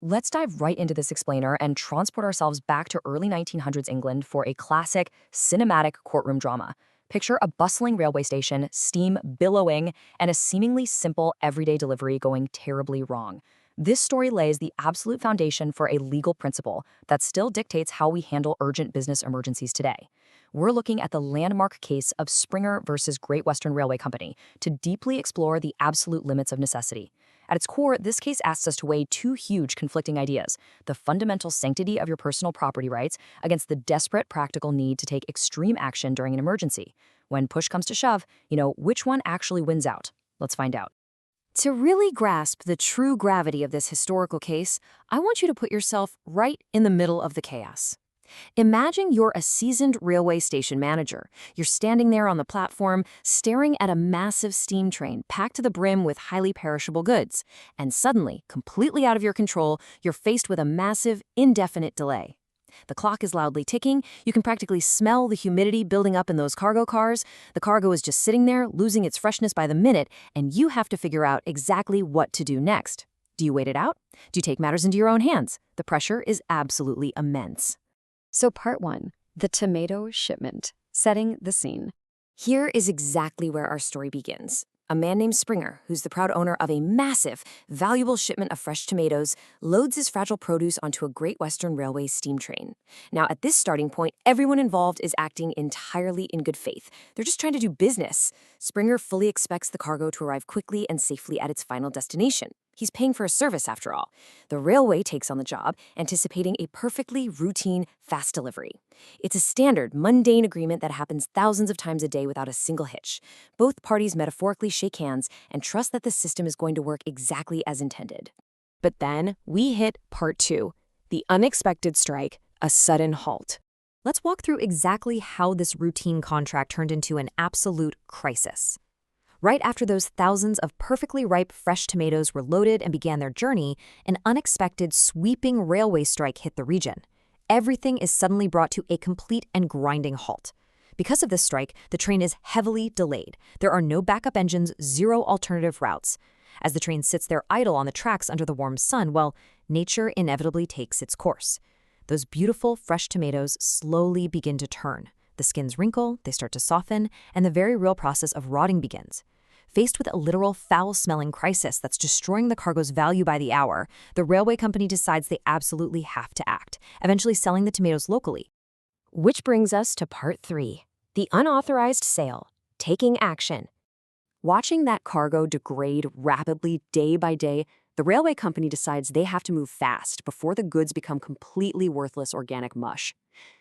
Let's dive right into this explainer and transport ourselves back to early 1900s England for a classic cinematic courtroom drama. Picture a bustling railway station, steam billowing, and a seemingly simple everyday delivery going terribly wrong. This story lays the absolute foundation for a legal principle that still dictates how we handle urgent business emergencies today. We're looking at the landmark case of Springer versus Great Western Railway Company to deeply explore the absolute limits of necessity. At its core, this case asks us to weigh two huge conflicting ideas: the fundamental sanctity of your personal property rights against the desperate practical need to take extreme action during an emergency. When push comes to shove, which one actually wins out? Let's find out. To really grasp the true gravity of this historical case, I want you to put yourself right in the middle of the chaos. Imagine you're a seasoned railway station manager. You're standing there on the platform, staring at a massive steam train packed to the brim with highly perishable goods. And suddenly, completely out of your control, you're faced with a massive, indefinite delay. The clock is loudly ticking. You can practically smell the humidity building up in those cargo cars. The cargo is just sitting there, losing its freshness by the minute, and you have to figure out exactly what to do next. Do you wait it out? Do you take matters into your own hands? The pressure is absolutely immense. So part 1, the tomato shipment, setting the scene. Here is exactly where our story begins. A man named Springer, who's the proud owner of a massive, valuable shipment of fresh tomatoes, loads his fragile produce onto a Great Western Railway steam train. Now, at this starting point, everyone involved is acting entirely in good faith. They're just trying to do business. Springer fully expects the cargo to arrive quickly and safely at its final destination. He's paying for a service, after all. The railway takes on the job, anticipating a perfectly routine, fast delivery. It's a standard, mundane agreement that happens thousands of times a day without a single hitch. Both parties metaphorically shake hands and trust that the system is going to work exactly as intended. But then we hit part 2, the unexpected strike, a sudden halt. Let's walk through exactly how this routine contract turned into an absolute crisis. Right after those thousands of perfectly ripe fresh tomatoes were loaded and began their journey, an unexpected sweeping railway strike hit the region. Everything is suddenly brought to a complete and grinding halt. Because of this strike, the train is heavily delayed. There are no backup engines, zero alternative routes. As the train sits there idle on the tracks under the warm sun, well, nature inevitably takes its course. Those beautiful fresh tomatoes slowly begin to turn. The skins wrinkle, they start to soften, and the very real process of rotting begins. Faced with a literal foul-smelling crisis that's destroying the cargo's value by the hour, the railway company decides they absolutely have to act, eventually selling the tomatoes locally. Which brings us to part 3, the unauthorized sale, taking action. Watching that cargo degrade rapidly day by day, the railway company decides they have to move fast before the goods become completely worthless organic mush.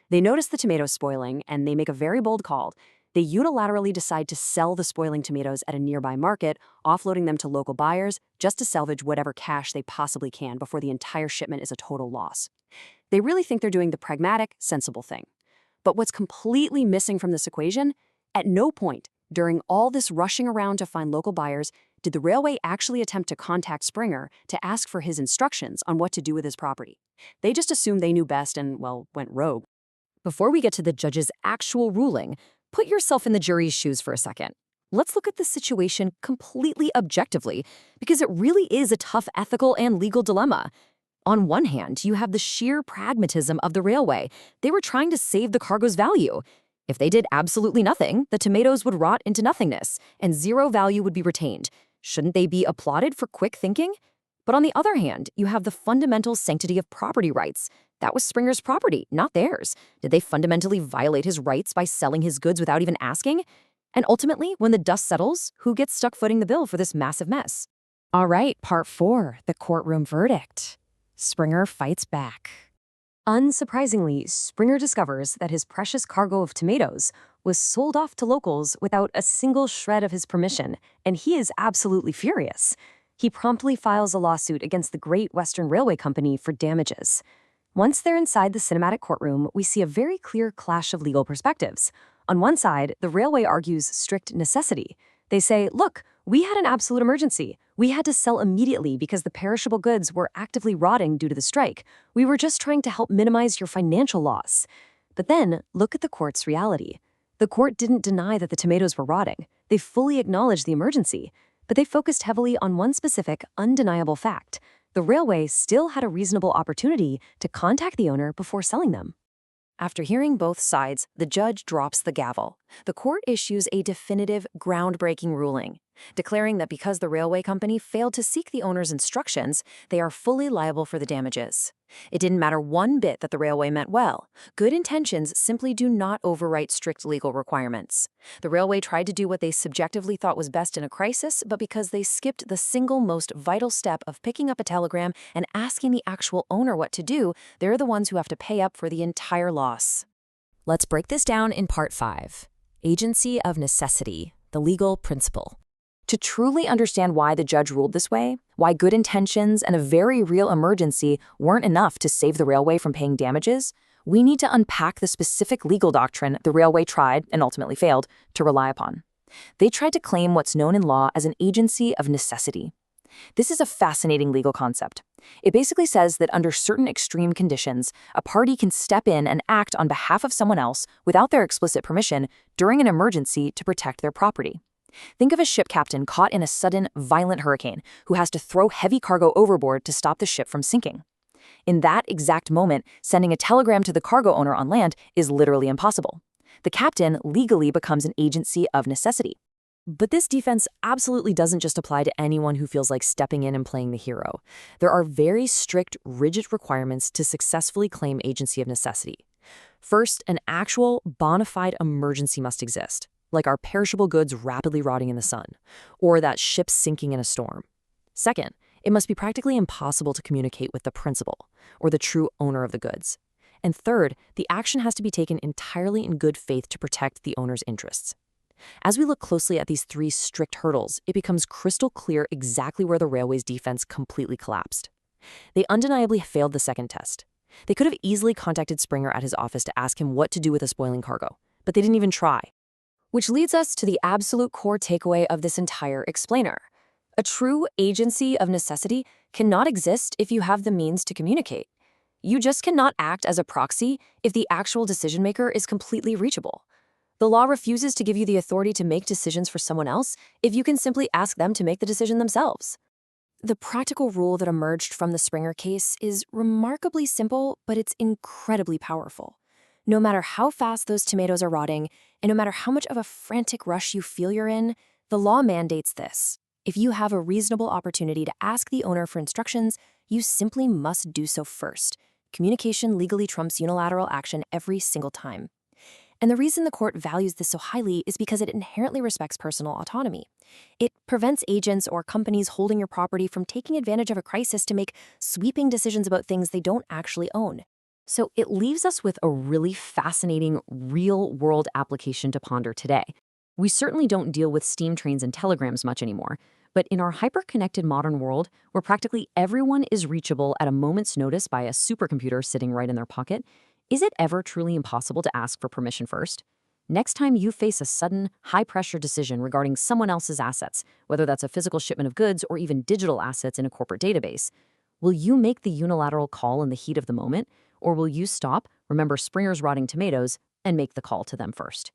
They notice the tomatoes spoiling, and they make a very bold call. They unilaterally decide to sell the spoiling tomatoes at a nearby market, offloading them to local buyers just to salvage whatever cash they possibly can before the entire shipment is a total loss. They really think they're doing the pragmatic, sensible thing. But what's completely missing from this equation? At no point during all this rushing around to find local buyers did the railway actually attempt to contact Springer to ask for his instructions on what to do with his property. They just assumed they knew best and, well, went rogue. Before we get to the judge's actual ruling, put yourself in the jury's shoes for a second. Let's look at the situation completely objectively, because it really is a tough ethical and legal dilemma. On one hand, you have the sheer pragmatism of the railway. They were trying to save the cargo's value. If they did absolutely nothing, the tomatoes would rot into nothingness, and zero value would be retained. Shouldn't they be applauded for quick thinking? But on the other hand, you have the fundamental sanctity of property rights. That was Springer's property, not theirs. Did they fundamentally violate his rights by selling his goods without even asking? And ultimately, when the dust settles, who gets stuck footing the bill for this massive mess? All right, part 4, the courtroom verdict. Springer fights back. Unsurprisingly, Springer discovers that his precious cargo of tomatoes was sold off to locals without a single shred of his permission, and he is absolutely furious. He promptly files a lawsuit against the Great Western Railway Company for damages. Once they're inside the cinematic courtroom, we see a very clear clash of legal perspectives. On one side, the railway argues strict necessity. They say, look, we had an absolute emergency. We had to sell immediately because the perishable goods were actively rotting due to the strike. We were just trying to help minimize your financial loss. But then, look at the court's reality. The court didn't deny that the tomatoes were rotting. They fully acknowledged the emergency. But they focused heavily on one specific, undeniable fact. the railway still had a reasonable opportunity to contact the owner before selling them. After hearing both sides, the judge drops the gavel. The court issues a definitive, groundbreaking ruling, declaring that because the railway company failed to seek the owner's instructions, they are fully liable for the damages. It didn't matter one bit that the railway meant well. Good intentions simply do not overwrite strict legal requirements. The railway tried to do what they subjectively thought was best in a crisis, but because they skipped the single most vital step of picking up a telegram and asking the actual owner what to do, they're the ones who have to pay up for the entire loss. Let's break this down in Part 5. Agency of necessity, the legal principle. To truly understand why the judge ruled this way, why good intentions and a very real emergency weren't enough to save the railway from paying damages, we need to unpack the specific legal doctrine the railway tried, and ultimately failed, to rely upon. They tried to claim what's known in law as an agency of necessity. This is a fascinating legal concept. It basically says that under certain extreme conditions, a party can step in and act on behalf of someone else without their explicit permission during an emergency to protect their property. Think of a ship captain caught in a sudden, violent hurricane who has to throw heavy cargo overboard to stop the ship from sinking. In that exact moment, sending a telegram to the cargo owner on land is literally impossible. The captain legally becomes an agency of necessity. But this defense absolutely doesn't just apply to anyone who feels like stepping in and playing the hero. There are very strict, rigid requirements to successfully claim agency of necessity. First, an actual, bona fide emergency must exist, like our perishable goods rapidly rotting in the sun, or that ship sinking in a storm. Second, it must be practically impossible to communicate with the principal, or the true owner of the goods. And third, the action has to be taken entirely in good faith to protect the owner's interests. As we look closely at these three strict hurdles, it becomes crystal clear exactly where the railway's defense completely collapsed. They undeniably failed the second test. They could have easily contacted Springer at his office to ask him what to do with a spoiling cargo, but they didn't even try. Which leads us to the absolute core takeaway of this entire explainer. A true agency of necessity cannot exist if you have the means to communicate. You just cannot act as a proxy if the actual decision maker is completely reachable. The law refuses to give you the authority to make decisions for someone else if you can simply ask them to make the decision themselves. The practical rule that emerged from the Springer case is remarkably simple, but it's incredibly powerful. No matter how fast those tomatoes are rotting, and no matter how much of a frantic rush you feel you're in, the law mandates this. If you have a reasonable opportunity to ask the owner for instructions, you simply must do so first. Communication legally trumps unilateral action every single time. And the reason the court values this so highly is because it inherently respects personal autonomy. It prevents agents or companies holding your property from taking advantage of a crisis to make sweeping decisions about things they don't actually own. So it leaves us with a really fascinating real-world application to ponder today. We certainly don't deal with steam trains and telegrams much anymore, but in our hyper-connected modern world, where practically everyone is reachable at a moment's notice by a supercomputer sitting right in their pocket, is it ever truly impossible to ask for permission first? Next time you face a sudden, high-pressure decision regarding someone else's assets, whether that's a physical shipment of goods or even digital assets in a corporate database, will you make the unilateral call in the heat of the moment, or will you stop, remember Springer's rotting tomatoes, and make the call to them first?